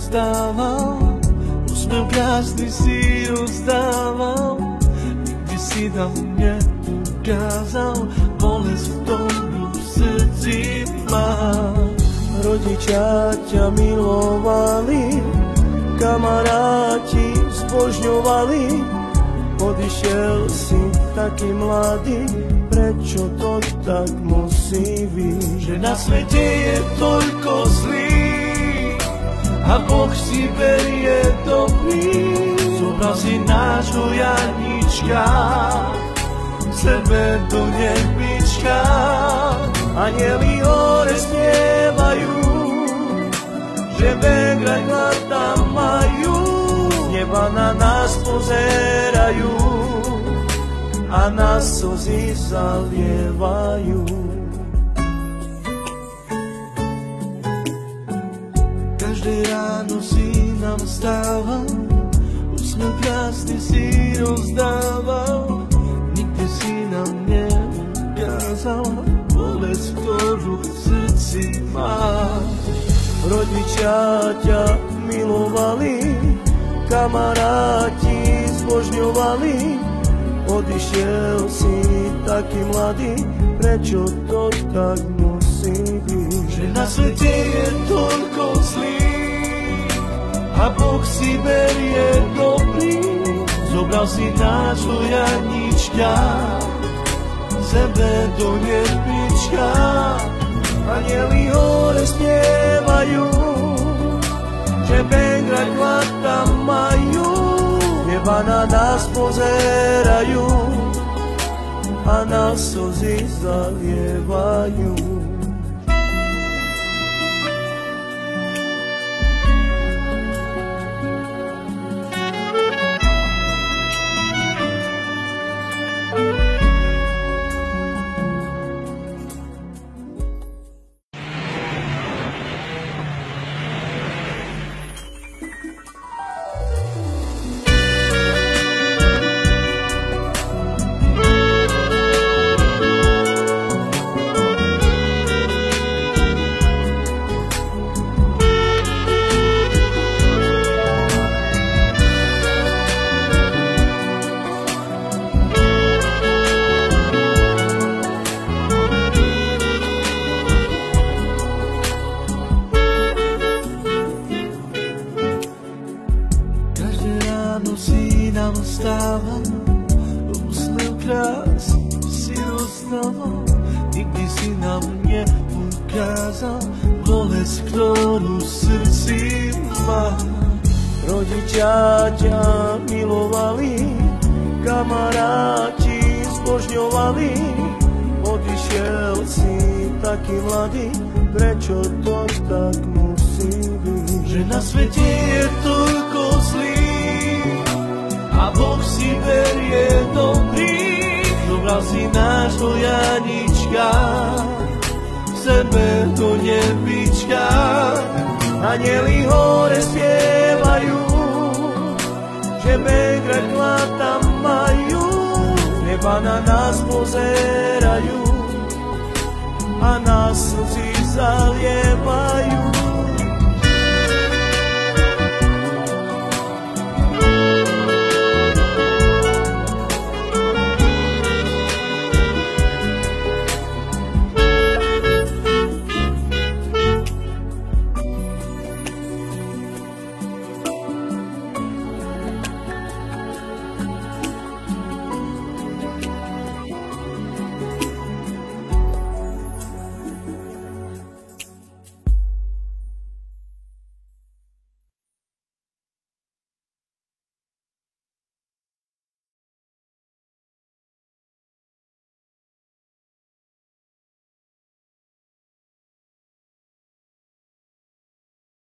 rozdával, úsmev krásny si rozdával, nikdy si na mne ukázal bolesť, ktorú v srdci máš. Rodičia ťa milovali, kamaráti zbožňovali, odišiel si taký mladý, prečo to tak musí byť? Že na svete je toľko zlých a Boh si berie dobrý. Zobral si nášho Janička, sebe do nebička, anjeli hore spievajú, že vengrať tam majú, neba na nás pozerajú a nás slzy zalievajú. Každé ráno si nám stával, úsmev krásny si rozdával, nikdy si nám neukázal bolesť, ktorú v srdci máš. Rodičia ťa milovali, kamaráti zbožňovali, odišiel si taký mladý, prečo to tak musí byť? Že na svete je toľko zlých a Boh si berie dobrý. Zobral si nášho Janička, sebe do nebička, anjeli hore spievajú, že vengrať tam majú, neba na nás pozerajú a nás slzy zalievajú. Úsmev krásny si rozdával, nikdy si na mne ukázal bolesť, ktorú v srdci máš. Rodičia ťa milovali, kamaráti zbožňovali, odišiel si taký mladý, prečo to tak musí byť? Že na svete je toľko zlých a Boh si berie dobrý. Zobral si nášho Janička, sebe do nebička, anjeli hore spievajú, že vengrať tam majú, neba na nás pozerajú a nás slzy zalievajú.